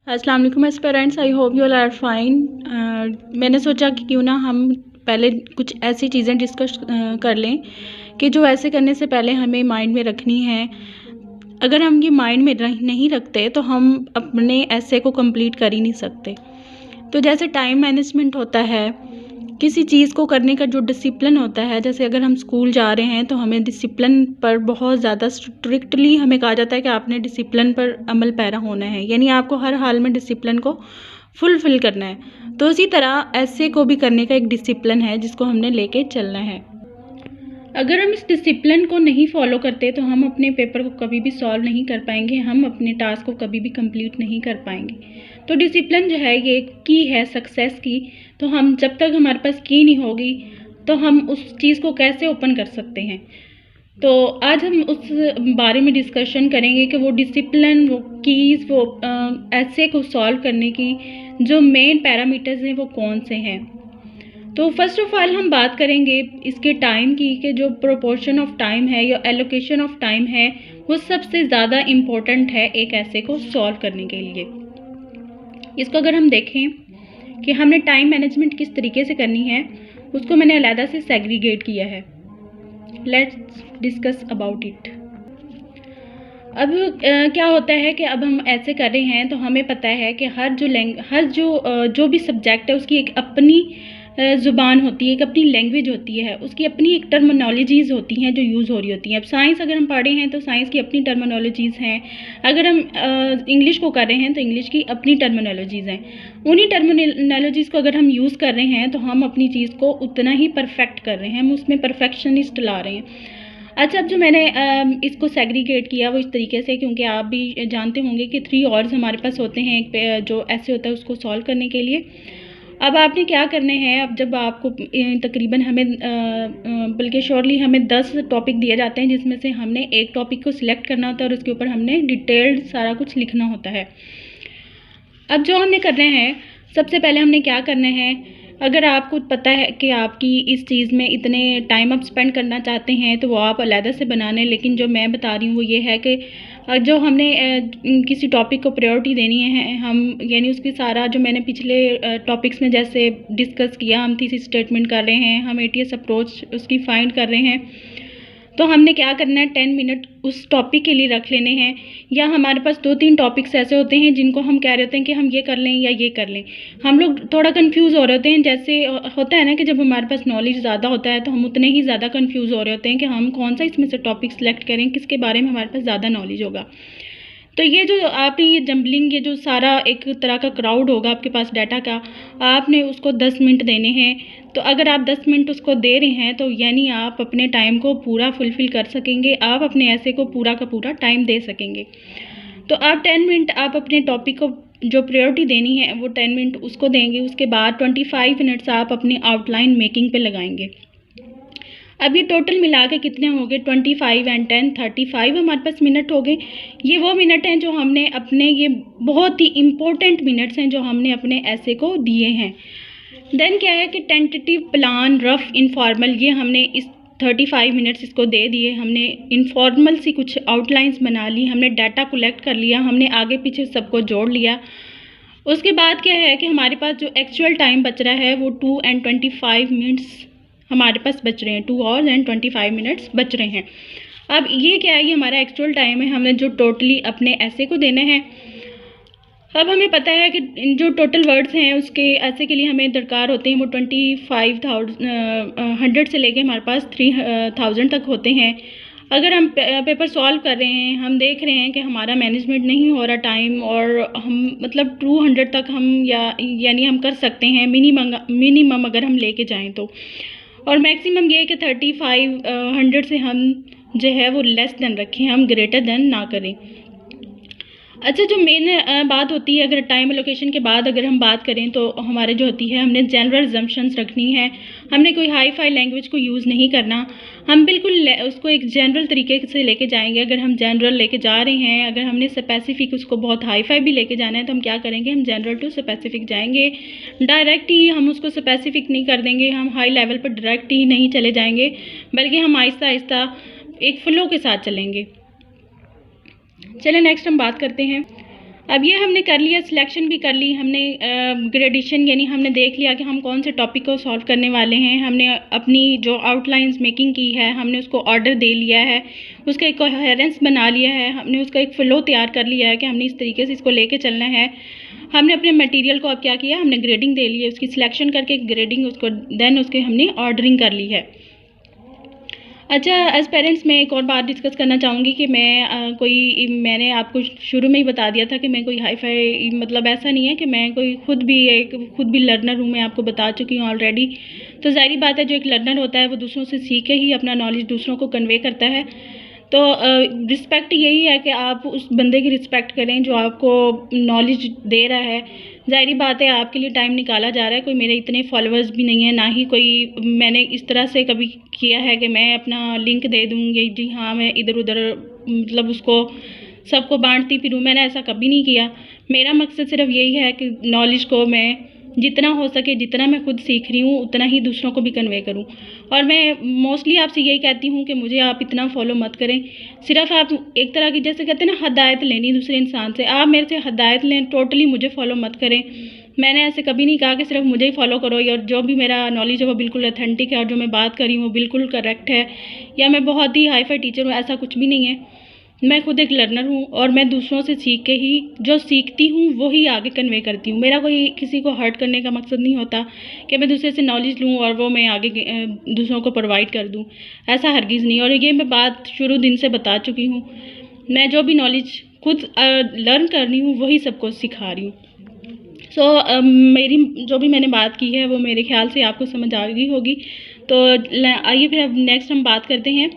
अस्सलाम वालेकुम aspirants, I hope you all are fine. मैंने सोचा कि क्यों ना हम पहले कुछ ऐसी चीज़ें डिस्कस कर लें कि जो ऐसे करने से पहले हमें माइंड में रखनी है। अगर हम ये माइंड में नहीं रखते तो हम अपने ऐसे को कंप्लीट कर ही नहीं सकते। तो जैसे टाइम मैनेजमेंट होता है, किसी चीज़ को करने का जो डिसिप्लिन होता है, जैसे अगर हम स्कूल जा रहे हैं तो हमें डिसिप्लिन पर बहुत ज़्यादा स्ट्रिक्टली हमें कहा जाता है कि आपने डिसिप्लिन पर अमल पैरा होना है, यानी आपको हर हाल में डिसिप्लिन को फुलफ़िल करना है। तो इसी तरह ऐसे को भी करने का एक डिसिप्लिन है जिसको हमने लेके चलना है। अगर हम इस डिसिप्लिन को नहीं फॉलो करते तो हम अपने पेपर को कभी भी सॉल्व नहीं कर पाएंगे, हम अपने टास्क को कभी भी कंप्लीट नहीं कर पाएंगे। तो डिसिप्लिन जो है ये की है सक्सेस की। तो हम जब तक हमारे पास की नहीं होगी तो हम उस चीज़ को कैसे ओपन कर सकते हैं। तो आज हम उस बारे में डिस्कशन करेंगे कि वो डिसिप्लिन, वो कीज़, वो ऐसे को सॉल्व करने की जो मेन पैरामीटर्स हैं वो कौन से हैं। तो फर्स्ट ऑफ ऑल हम बात करेंगे इसके टाइम की कि जो प्रोपोर्शन ऑफ टाइम है या एलोकेशन ऑफ टाइम है वो सबसे ज़्यादा इम्पोर्टेंट है एक ऐसे को सॉल्व करने के लिए। इसको अगर हम देखें कि हमने टाइम मैनेजमेंट किस तरीके से करनी है, उसको मैंने अलहदा से सेग्रीगेट किया है। Let's discuss about it. अब क्या होता है कि अब हम ऐसे कर रहे हैं तो हमें पता है कि हर जो भी सब्जेक्ट है उसकी एक अपनी ज़ुबान होती है, एक अपनी लैंग्वेज होती है, उसकी अपनी एक टर्मिनोलॉजीज़ होती हैं जो यूज़ हो रही होती हैं। अब साइंस अगर हम पढ़े हैं तो साइंस की अपनी टर्मिनोलॉजीज़ हैं, अगर हम इंग्लिश को कर रहे हैं तो इंग्लिश की अपनी टर्मिनोलॉजीज़ हैं। उन्हीं टर्मिनोलॉजीज़ को अगर हम यूज़ कर रहे हैं तो हम अपनी चीज़ को उतना ही परफेक्ट कर रहे हैं, हम उसमें परफेक्शनिस्ट ला रहे हैं। अच्छा, अब जो मैंने इसको सेग्रीगेट किया वो इस तरीके से, क्योंकि आप भी जानते होंगे कि 3 ऑर्स हमारे पास होते हैं एक जो ऐसे होता है उसको सॉल्व करने के लिए। अब आपने क्या करने हैं, अब जब आपको तकरीबन हमें बल्कि श्योरली हमें 10 टॉपिक दिए जाते हैं जिसमें से हमने एक टॉपिक को सिलेक्ट करना होता है और उसके ऊपर हमने डिटेल्ड सारा कुछ लिखना होता है। अब जो हमने करना है, सबसे पहले हमने क्या करना है, अगर आपको पता है कि आपकी इस चीज़ में इतने टाइम आप स्पेंड करना चाहते हैं तो वो आप अलहदा से बनाने, लेकिन जो मैं बता रही हूँ वो ये है कि जो हमने किसी टॉपिक को प्रायोरिटी देनी है, हम यानी उसकी सारा जो मैंने पिछले टॉपिक्स में जैसे डिस्कस किया, हम थीसिस स्टेटमेंट कर रहे हैं, हम एटीएस अप्रोच उसकी फाइंड कर रहे हैं, तो हमने क्या करना है 10 मिनट उस टॉपिक के लिए रख लेने हैं। या हमारे पास 2-3 टॉपिक्स ऐसे होते हैं जिनको हम कह रहे होते हैं कि हम ये कर लें या ये कर लें, हम लोग थोड़ा कंफ्यूज हो रहे होते हैं। जैसे होता है ना कि जब हमारे पास नॉलेज ज़्यादा होता है तो हम उतने ही ज़्यादा कंफ्यूज हो रहे होते हैं कि हम कौन सा इसमें से टॉपिक सेलेक्ट करें, किसके बारे में हमारे पास ज़्यादा नॉलेज होगा। तो ये जो आपने ये जंबलिंग, ये जो सारा एक तरह का क्राउड होगा आपके पास डाटा का, आपने उसको 10 मिनट देने हैं। तो अगर आप 10 मिनट उसको दे रहे हैं तो यानी आप अपने टाइम को पूरा फुलफ़िल कर सकेंगे, आप अपने ऐसे को पूरा का पूरा टाइम दे सकेंगे। तो आप 10 मिनट आप अपने टॉपिक को जो प्रायोरिटी देनी है वो 10 मिनट उसको देंगे। उसके बाद 25 मिनट्स आप अपनी आउटलाइन मेकिंग पे लगाएंगे। अब ये टोटल मिला के कितने हो गए, 25 एंड 10 35 हमारे पास मिनट हो गए। ये वो मिनट हैं जो हमने अपने, ये बहुत ही इम्पोर्टेंट मिनट्स हैं जो हमने अपने ऐसे को दिए हैं। देन क्या है कि टेंटेटिव प्लान, रफ, इनफॉर्मल, ये हमने इस 35 मिनट्स इसको दे दिए। हमने इनफॉर्मल सी कुछ आउटलाइंस बना ली, हमने डाटा कलेक्ट कर लिया, हमने आगे पीछे सबको जोड़ लिया। उसके बाद क्या है कि हमारे पास जो एक्चुअल टाइम बच रहा है वो 2 एंड 25 मिनट्स हमारे पास बच रहे हैं, 2 आवर्स एंड 25 मिनट्स बच रहे हैं। अब ये क्या है, ये हमारा एक्चुअल टाइम है, हमने जो टोटली अपने ऐसे को देना है। अब हमें पता है कि जो टोटल वर्ड्स हैं उसके ऐसे के लिए हमें दरकार होते हैं वो 100 से लेके हमारे पास 3000 तक होते हैं। अगर हम पेपर सॉल्व कर रहे हैं, हम देख रहे हैं कि हमारा मैनेजमेंट नहीं हो रहा टाइम, और हम मतलब 200 तक हम यानी हम कर सकते हैं मिनिमम अगर हम लेके जाएं तो, और मैक्सिमम ये है कि 3500 से हम जो है वो लेस देन रखें, हम ग्रेटर देन ना करें। अच्छा, जो मेन बात होती है, अगर टाइम एलोकेशन के बाद अगर हम बात करें तो हमारे जो होती है, हमने जनरल जम्पशंस रखनी है, हमने कोई हाई फाई लैंग्वेज को यूज़ नहीं करना, हम बिल्कुल उसको एक जनरल तरीके से लेके जाएंगे। अगर हम जनरल लेके जा रहे हैं, अगर हमने स्पेसिफिक उसको बहुत हाई फाई भी लेके जाना है तो हम क्या करेंगे, हम जनरल टू स्पेसिफिक जाएंगे। डायरेक्ट ही हम उसको स्पेसिफिक नहीं कर देंगे, हम हाई लेवल पर डायरेक्ट ही नहीं चले जाएंगे, बल्कि हम आहिस्ता आहिस्ता एक फ़्लो के साथ चलेंगे। चलिए नेक्स्ट हम बात करते हैं। अब ये हमने कर लिया, सिलेक्शन भी कर ली हमने, ग्रेडेशन यानी हमने देख लिया कि हम कौन से टॉपिक को सॉल्व करने वाले हैं। हमने अपनी जो आउटलाइंस मेकिंग की है, हमने उसको ऑर्डर दे लिया है, उसका एक कोहेरेंस बना लिया है, हमने उसका एक फ़्लो तैयार कर लिया है कि हमने इस तरीके से इसको लेके चलना है। हमने अपने मटेरियल को अब क्या किया, हमने ग्रेडिंग दे ली है, उसकी सिलेक्शन करके ग्रेडिंग उसको देन उसके हमने ऑर्डरिंग कर ली है। अच्छा, एज़ पेरेंट्स मैं एक और बात डिस्कस करना चाहूँगी कि मैंने आपको शुरू में ही बता दिया था कि मैं कोई हाई-फाई, मतलब ऐसा नहीं है कि मैं कोई खुद भी लर्नर हूँ, मैं आपको बता चुकी हूँ ऑलरेडी। तो ज़ाहिर बात है, जो एक लर्नर होता है वो दूसरों से सीख के ही अपना नॉलेज दूसरों को कन्वे करता है। तो रिस्पेक्ट यही है कि आप उस बंदे की रिस्पेक्ट करें जो आपको नॉलेज दे रहा है। ज़ाहिर बात है, आपके लिए टाइम निकाला जा रहा है। कोई मेरे इतने फॉलोअर्स भी नहीं है, ना ही कोई मैंने इस तरह से कभी किया है कि मैं अपना लिंक दे दूँ या जी हाँ मैं इधर-उधर मतलब उसको सबको बाँटती फिरूँ, मैंने ऐसा कभी नहीं किया। मेरा मकसद सिर्फ़ यही है कि नॉलेज को मैं जितना हो सके, जितना मैं खुद सीख रही हूँ उतना ही दूसरों को भी कन्वे करूँ। और मैं मोस्टली आपसे यही कहती हूँ कि मुझे आप इतना फॉलो मत करें। सिर्फ़ आप एक तरह की, जैसे कहते हैं ना, हिदायत लेनी दूसरे इंसान से, आप मेरे से हिदायत लें, टोटली मुझे फॉलो मत करें। मैंने ऐसे कभी नहीं कहा कि सिर्फ़ मुझे ही फॉलो करो, या जो भी मेरा नॉलेज है वो बिल्कुल ऑथेंटिक है और जो मैं बात कर रही हूँ वो बिल्कुल करेक्ट है, या मैं बहुत ही हाई-फाई टीचर हूँ, ऐसा कुछ भी नहीं है। मैं खुद एक लर्नर हूँ और मैं दूसरों से सीख के ही जो सीखती हूँ वो ही आगे कन्वे करती हूँ। मेरा कोई किसी को हर्ट करने का मकसद नहीं होता कि मैं दूसरे से नॉलेज लूँ और वो मैं आगे दूसरों को प्रोवाइड कर दूँ, ऐसा हरगिज़ नहीं। और ये मैं बात शुरू दिन से बता चुकी हूँ, मैं जो भी नॉलेज खुद लर्न कर रही हूँ वही सबको सिखा रही हूँ। मेरी जो भी मैंने बात की है वो मेरे ख़्याल से आपको समझ आ गई होगी। तो आइए फिर अब नेक्स्ट हम बात करते हैं।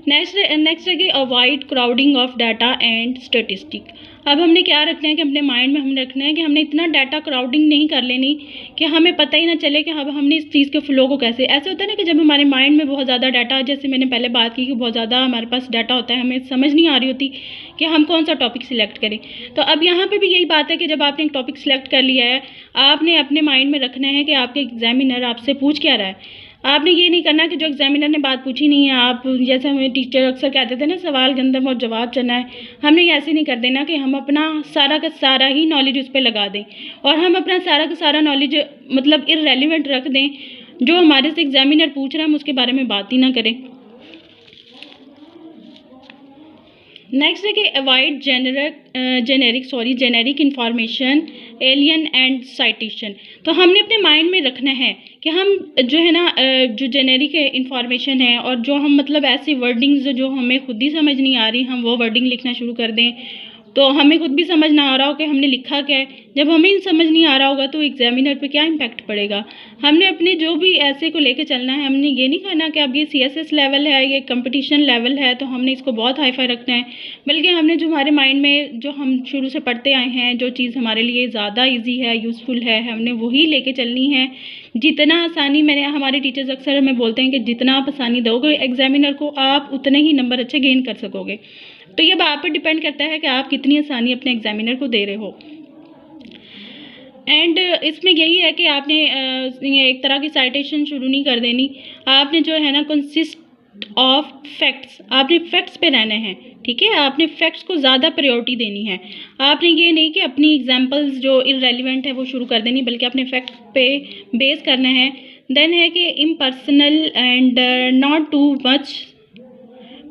नेक्स्ट है कि avoid crowding of data and statistic. अब हमने क्या रखना है कि अपने माइंड में हमने रखना है कि हमने इतना डाटा क्राउडिंग नहीं कर लेनी कि हमें पता ही ना चले कि अब हमने इस चीज़ के फ़्लो को कैसे, ऐसे होता है ना कि जब हमारे माइंड में बहुत ज़्यादा डाटा, जैसे मैंने पहले बात की कि बहुत ज़्यादा हमारे पास डाटा होता है, हमें समझ नहीं आ रही होती कि हम कौन सा टॉपिक सिलेक्ट करें। तो अब यहाँ पे भी यही बात है कि जब आपने एक टॉपिक सिलेक्ट कर लिया है, आपने अपने माइंड में रखना है कि आपके एग्जामिनर आपसे पूछ क्या रहा है। आपने ये नहीं करना कि जो एग्जामिनर ने बात पूछी नहीं है, आप जैसे हमें टीचर अक्सर कहते थे ना, सवाल गंदम और जवाब चना है, हमने ऐसे नहीं कर देना कि हम अपना सारा का सारा ही नॉलेज उस पर लगा दें और हम अपना सारा का सारा नॉलेज मतलब इररेलेवेंट रख दें। जो हमारे से एग्जामिनर पूछ रहा है हम उसके बारे में बात ही ना करें। नेक्स्ट है कि avoid generic information, alien and citation. तो हमने अपने माइंड में रखना है कि हम जो है ना जो जेनेरिक इंफॉर्मेशन है और जो हम मतलब ऐसी वर्डिंग्स जो हमें खुद ही समझ नहीं आ रही, हम वो वर्डिंग लिखना शुरू कर दें। तो हमें खुद भी समझ ना आ रहा हो कि हमने लिखा क्या है। जब हमें समझ नहीं आ रहा होगा तो एग्जामिनर पे क्या इम्पैक्ट पड़ेगा। हमने अपने जो भी ऐसे को लेके चलना है, हमने ये नहीं करना कि अब ये CSS लेवल है, ये कंपटीशन लेवल है तो हमने इसको बहुत हाई-फाई रखना है। बल्कि हमने जो हमारे माइंड में जो हम शुरू से पढ़ते आए हैं, जो चीज़ हमारे लिए ज़्यादा ईज़ी है, यूज़फुल है, हमने वही लेके चलनी है। जितना आसानी, हमारे टीचर्स अक्सर हमें बोलते हैं कि जितना आप आसानी दोगे एग्जामिनर को, आप उतने ही नंबर अच्छे गेन कर सकोगे। तो ये आप पर डिपेंड करता है कि आप कितनी आसानी अपने एग्जामिनर को दे रहे हो। एंड इसमें यही है कि आपने एक तरह की साइटेशन शुरू नहीं कर देनी। आपने जो है ना कंसिस्ट ऑफ फैक्ट्स, आपने फैक्ट्स पे रहना है, ठीक है। आपने फैक्ट्स को ज़्यादा प्रायोरिटी देनी है। आपने ये नहीं कि अपनी एग्जांपल्स जो इररेलेवेंट है वो शुरू कर देनी, बल्कि अपने फैक्ट पे बेस करना है। देन है कि impersonal and not too much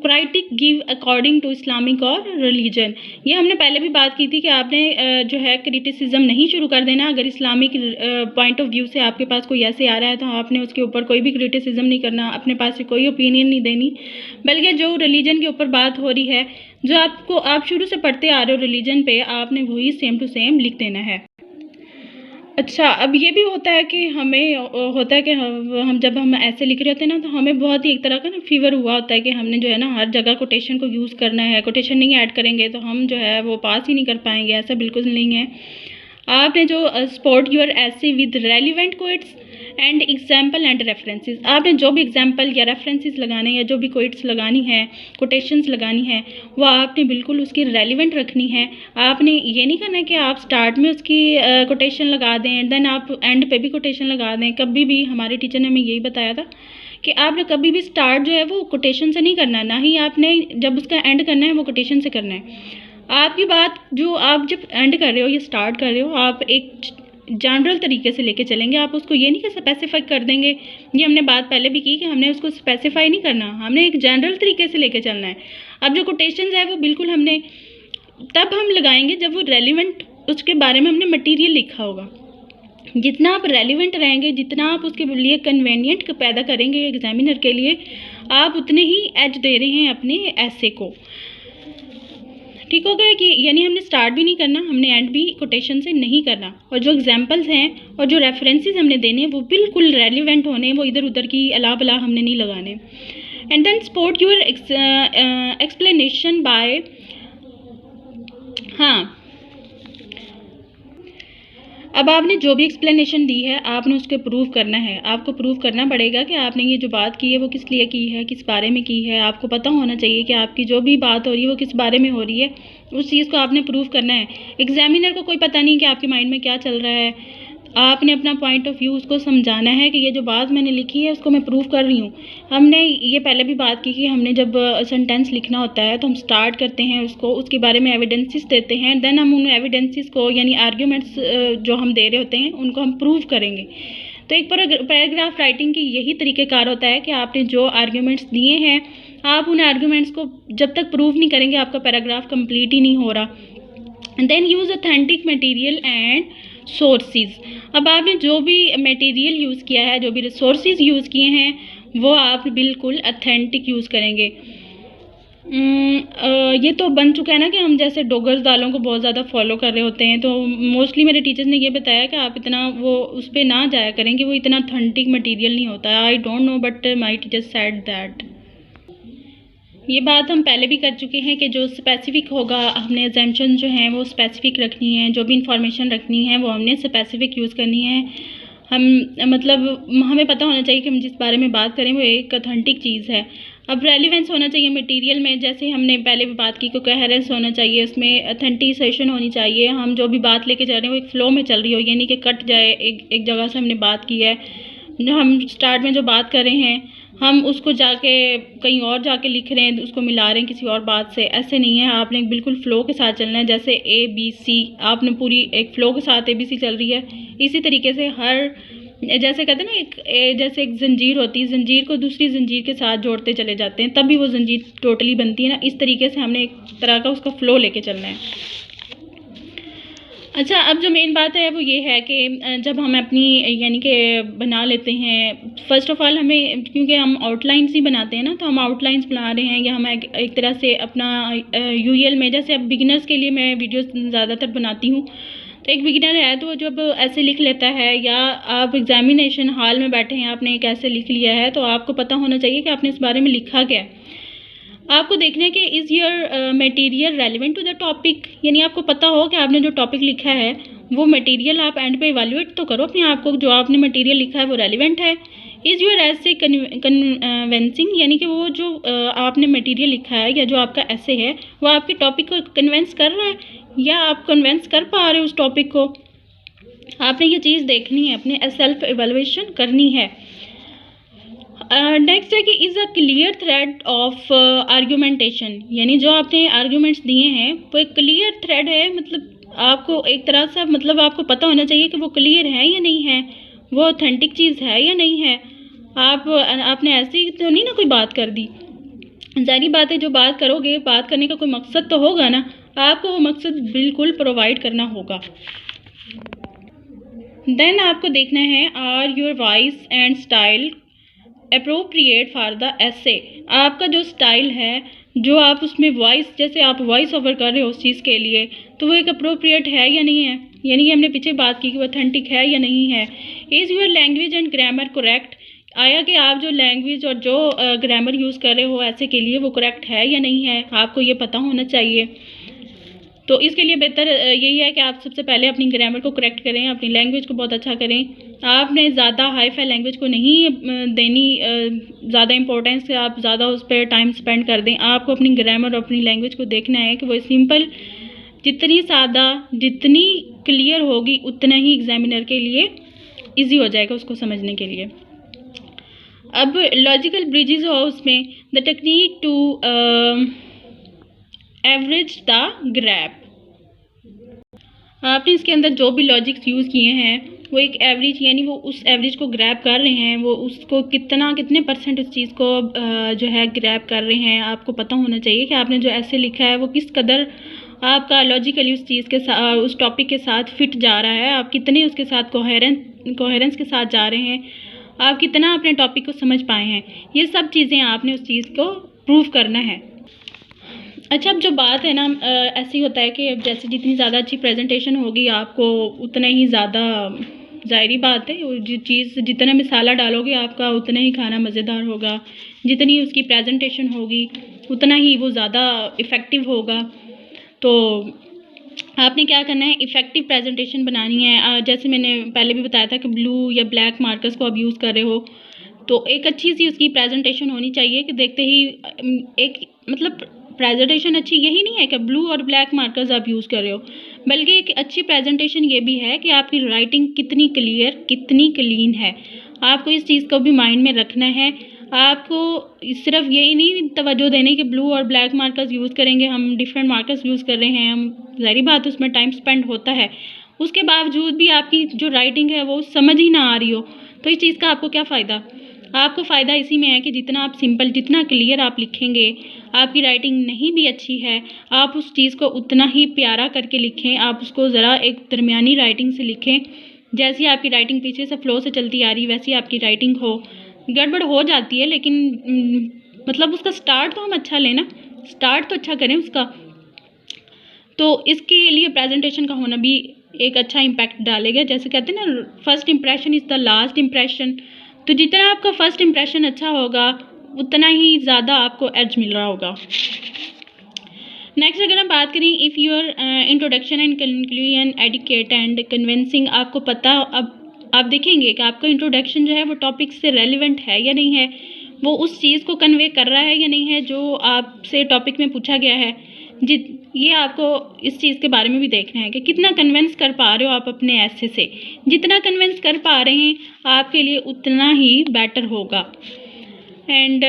critic give according to Islamic और रिलीजन। ये हमने पहले भी बात की थी कि आपने जो है क्रिटिसिज्म नहीं शुरू कर देना। अगर इस्लामिक पॉइंट ऑफ व्यू से आपके पास कोई ऐसे आ रहा है तो आपने उसके ऊपर कोई भी क्रिटिसिज्म नहीं करना, अपने पास से कोई ओपिनियन नहीं देनी। बल्कि जो रिलीजन के ऊपर बात हो रही है, जो आप शुरू से पढ़ते आ रहे हो रिलीजन पे, आपने वही सेम टू सेम लिख देना है। अच्छा, अब ये भी होता है कि हमें होता है कि हम जब हम ऐसे लिख रहे होते हैं ना, तो हमें बहुत ही एक तरह का ना फ़ीवर हुआ होता है कि हमने जो है ना हर जगह कोटेशन को यूज़ करना है। कोटेशन नहीं ऐड करेंगे तो हम जो है वो पास ही नहीं कर पाएंगे। ऐसा बिल्कुल नहीं है। आपने जो सपोर्ट योर ऐसे with relevant quotes and example and references, आपने जो भी एग्जाम्पल या रेफरेंसेस लगाने या जो भी कोट्स लगानी है, कोटेशंस लगानी है, वो आपने बिल्कुल उसकी रेलिवेंट रखनी है। आपने ये नहीं करना कि आप स्टार्ट में उसकी कोटेशन लगा दें, देन आप एंड पे भी कोटेशन लगा दें। कभी भी हमारे टीचर ने हमें यही बताया था कि आपने कभी भी स्टार्ट जो है वो कोटेशन से नहीं करना, ना ही आपने जब उसका एंड करना है वो कोटेशन से करना है। आपकी बात जो आप जब एंड कर रहे हो या स्टार्ट कर रहे हो, आप एक जनरल तरीके से लेके चलेंगे। आप उसको ये नहीं कि स्पेसिफाई कर देंगे। ये हमने बात पहले भी की कि हमने उसको स्पेसिफाई नहीं करना, हमने एक जनरल तरीके से लेके चलना है। अब जो कोटेशंस है वो बिल्कुल हमने तब हम लगाएंगे जब वो रेलिवेंट, उसके बारे में हमने मटेरियल लिखा होगा। जितना आप रेलिवेंट रहेंगे, जितना आप उसके लिए कन्वीनियंट पैदा करेंगे एग्जामिनर के लिए, आप उतने ही एज दे रहे हैं अपने ऐसे को। ठीक हो गया कि यानी हमने स्टार्ट भी नहीं करना, हमने एंड भी कोटेशन से नहीं करना, और जो एग्जांपल्स हैं और जो रेफरेंसेस हमने देने हैं वो बिल्कुल रेलिवेंट होने, वो इधर उधर की अला बला हमने नहीं लगाने। And then support your explanation by, हाँ, अब आपने जो भी एक्सप्लेनेशन दी है आपने उसके प्रूव करना है। आपको प्रूव करना पड़ेगा कि आपने ये जो बात की है वो किस लिए की है, किस बारे में की है। आपको पता होना चाहिए कि आपकी जो भी बात हो रही है वो किस बारे में हो रही है, उस चीज़ को आपने प्रूव करना है। एग्जामिनर को कोई पता नहीं कि आपके माइंड में क्या चल रहा है। आपने अपना पॉइंट ऑफ व्यू उसको समझाना है कि ये जो बात मैंने लिखी है उसको मैं प्रूव कर रही हूँ। हमने ये पहले भी बात की कि हमने जब सेंटेंस लिखना होता है तो हम स्टार्ट करते हैं उसको, उसके बारे में एविडेंसेस देते हैं, देन हम उन एविडेंसेस को यानी आर्ग्यूमेंट्स जो हम दे रहे होते हैं उनको हम प्रूव करेंगे। तो एक पैराग्राफ राइटिंग की यही तरीक़ेकार होता है कि आपने जो आर्ग्यूमेंट्स दिए हैं, आप उन आर्ग्यूमेंट्स को जब तक प्रूव नहीं करेंगे आपका पैराग्राफ कंप्लीट ही नहीं हो रहा। Then use authentic material and sources. अब आपने जो भी मटेरियल यूज़ किया है, जो भी रिसोर्सेज यूज़ किए हैं, वो आप बिल्कुल ऑथेंटिक यूज़ करेंगे। ये तो बन चुका है ना कि हम जैसे डोगर्स दालों को बहुत ज़्यादा फॉलो कर रहे होते हैं, तो मोस्टली मेरे टीचर्स ने ये बताया कि आप इतना वो उस पर ना जाया करें कि वो इतना ऑथेंटिक मटेरियल नहीं होता। I don't know but my teachers said that. ये बात हम पहले भी कर चुके हैं कि जो स्पेसिफ़िक होगा, हमने अजम्पशन जो हैं वो स्पेसिफ़िक रखनी है, जो भी इंफॉर्मेशन रखनी है वो हमने स्पेसिफ़िक यूज़ करनी है। हम मतलब हमें पता होना चाहिए कि हम जिस बारे में बात करें वो एक ऑथेंटिक चीज़ है। अब रेलिवेंस होना चाहिए मटेरियल में, जैसे हमने पहले भी बात की कि कोहेरेंस होना चाहिए, उसमें ऑथेंटिसेशन होनी चाहिए। हम जो भी बात लेके जा रहे हैं वो एक फ़्लो में चल रही हो, ये नहीं कि कट जाए। एक जगह से हमने बात की है, जो हम स्टार्ट में जो बात कर रहे हैं हम उसको जाके कहीं और जाके लिख रहे हैं, उसको मिला रहे हैं किसी और बात से, ऐसे नहीं है। आपने बिल्कुल फ़्लो के साथ चलना है। जैसे ABC आपने पूरी एक फ़्लो के साथ ABC चल रही है, इसी तरीके से हर जैसे कहते हैं ना जैसे एक ज़ंजीर होती है, ज़ंजीर को दूसरी ज़ंजीर के साथ जोड़ते चले जाते हैं तभी वो ज़ंजीर टोटली बनती है ना, इस तरीके से हमने एक तरह का उसका फ़्लो लेके चलना है। अच्छा, अब जो मेन बात है वो ये है कि जब हम अपनी यानी कि बना लेते हैं, फ़र्स्ट ऑफ़ ऑल हमें, क्योंकि हम आउटलाइंस ही बनाते हैं ना, तो हम आउटलाइंस बना रहे हैं या हम एक तरह से अपना UEL में, जैसे अब बिगिनर्स के लिए मैं वीडियोस ज़्यादातर बनाती हूँ, तो एक बिगिनर है तो जब ऐसे लिख लेता है, या आप एग्जामिनेशन हॉल में बैठे हैं आपने एक ऐसे लिख लिया है, तो आपको पता होना चाहिए कि आपने इस बारे में लिखा क्या है। आपको देखना है कि is your material relevant to the topic, यानी आपको पता हो कि आपने जो टॉपिक लिखा है वो मटेरियल आप एंड पे इवैल्यूएट तो करो अपने आप को, जो आपने मटेरियल लिखा है वो रेलिवेंट है। इज़ योर ऐसे कन्वेंसिंग, यानी कि वो जो आपने मटेरियल लिखा है या जो आपका ऐसे है वो आपके टॉपिक को कन्वेंस कर रहा है, या आप कन्वेंस कर पा रहे हो उस टॉपिक को। आपने ये चीज़ देखनी है, अपने सेल्फ एवेल्युएशन करनी है। नेक्स्ट है कि is a clear thread of argumentation, यानी जो आपने आर्गूमेंट्स दिए हैं वो एक क्लियर थ्रेड है, मतलब आपको एक तरह से मतलब आपको पता होना चाहिए कि वो क्लियर है या नहीं है, वो ऑथेंटिक चीज़ है या नहीं है। आपने ऐसे ही तो नहीं ना कोई बात कर दी। ज़ाहिर बात है, जो बात करोगे, बात करने का कोई मकसद तो होगा ना, आपको वो मकसद बिल्कुल प्रोवाइड करना होगा। देन आपको देखना है are your voice and style appropriate for the essay. आपका जो स्टाइल है, जो आप उसमें वॉइस, जैसे आप वॉइस ओवर कर रहे हो उस चीज़ के लिए, तो वो एक अप्रोप्रिएट है या नहीं है, यानी कि हमने पीछे बात की कि वो ऑथेंटिक है या नहीं है। Is your language and grammar correct, आया कि आप जो लैंग्वेज और जो ग्रामर यूज़ कर रहे हो ऐसे के लिए वो करेक्ट है या नहीं है, आपको ये पता होना चाहिए। तो इसके लिए बेहतर यही है कि आप सबसे पहले अपनी ग्रामर को करेक्ट करें, अपनी लैंग्वेज को बहुत अच्छा करें। आपने ज़्यादा हाई फाई लैंग्वेज को नहीं देनी ज़्यादा इंपॉर्टेंस, आप ज़्यादा उस पर टाइम स्पेंड कर दें। आपको अपनी ग्रामर और अपनी लैंग्वेज को देखना है कि वो सिंपल, जितनी सादा, जितनी क्लियर होगी उतना ही एग्जामिनर के लिए ईजी हो जाएगा उसको समझने के लिए। अब लॉजिकल ब्रिजेस हो उसमें, the technique to average the grab. आपने इसके अंदर जो भी लॉजिक्स यूज़ किए हैं वो एक एवरेज, यानी वो उस एवरेज को ग्रैब कर रहे हैं, वो उसको कितने परसेंट उस चीज़ को जो है ग्रैब कर रहे हैं। आपको पता होना चाहिए कि आपने जो ऐसे लिखा है वो किस कदर आपका लॉजिकली उस चीज़ के साथ, उस टॉपिक के साथ फिट जा रहा है, आप कितने उसके साथ कोहेरेंस के साथ जा रहे हैं, आप कितना अपने टॉपिक को समझ पाए हैं। ये सब चीज़ें आपने उस चीज़ को प्रूव करना है। अच्छा, अब जो बात है ना, ऐसे ही होता है कि जैसे जितनी ज़्यादा अच्छी प्रेजेंटेशन होगी आपको उतना ही ज़्यादा, ज़ाहिरी बात है, वो जो चीज़ जितना मसाला डालोगे आपका उतना ही खाना मज़ेदार होगा, जितनी उसकी प्रेजेंटेशन होगी उतना ही वो ज़्यादा इफ़ेक्टिव होगा। तो आपने क्या करना है, इफ़ेक्टिव प्रेजेंटेशन बनानी है। जैसे मैंने पहले भी बताया था कि ब्लू या ब्लैक मार्कर्स को आप यूज़ कर रहे हो, तो एक अच्छी सी उसकी प्रेजेंटेशन होनी चाहिए कि देखते ही एक मतलब प्रेजेंटेशन अच्छी यही नहीं है कि ब्लू और ब्लैक मार्कर्स आप यूज़ कर रहे हो, बल्कि एक अच्छी प्रेजेंटेशन ये भी है कि आपकी राइटिंग कितनी क्लियर, कितनी क्लीन है। आपको इस चीज़ को भी माइंड में रखना है। आपको सिर्फ यही नहीं तवज्जो देनी कि ब्लू और ब्लैक मार्कर्स यूज़ करेंगे, हम डिफरेंट मार्कर्स यूज़ कर रहे हैं, हम ज़ाहिर बात है उसमें टाइम स्पेंड होता है, उसके बावजूद भी आपकी जो राइटिंग है वो समझ ही ना आ रही हो, तो इस चीज़ का आपको क्या फ़ायदा। आपको फ़ायदा इसी में है कि जितना आप सिंपल, जितना क्लियर आप लिखेंगे, आपकी राइटिंग नहीं भी अच्छी है, आप उस चीज़ को उतना ही प्यारा करके लिखें। आप उसको ज़रा एक दरमियानी राइटिंग से लिखें, जैसी आपकी राइटिंग पीछे से फ़्लो से चलती आ रही वैसी आपकी राइटिंग हो। गड़बड़ हो जाती है लेकिन मतलब उसका स्टार्ट तो हम अच्छा लें ना, स्टार्ट तो अच्छा करें उसका। तो इसके लिए प्रेजेंटेशन का होना भी एक अच्छा इम्पैक्ट डालेगा। जैसे कहते हैं ना, first impression is the last impression. तो जितना आपका फर्स्ट इम्प्रेशन अच्छा होगा उतना ही ज़्यादा आपको एज मिल रहा होगा। नेक्स्ट अगर हम बात करें, if your introduction and conclusion adequate and convincing, आपको पता, अब आप देखेंगे कि आपका इंट्रोडक्शन जो है वो टॉपिक से रेलिवेंट है या नहीं है, वो उस चीज़ को कन्वे कर रहा है या नहीं है जो आपसे टॉपिक में पूछा गया है। ये आपको इस चीज़ के बारे में भी देखना है कि कितना कन्विंस कर पा रहे हो आप अपने ऐसे से। जितना कन्विंस कर पा रहे हैं आपके लिए उतना ही बेटर होगा। And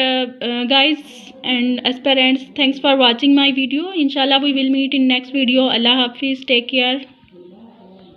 guys and aspirants, thanks for watching my video. Inshallah we will meet in next video. Allah Hafiz, take care.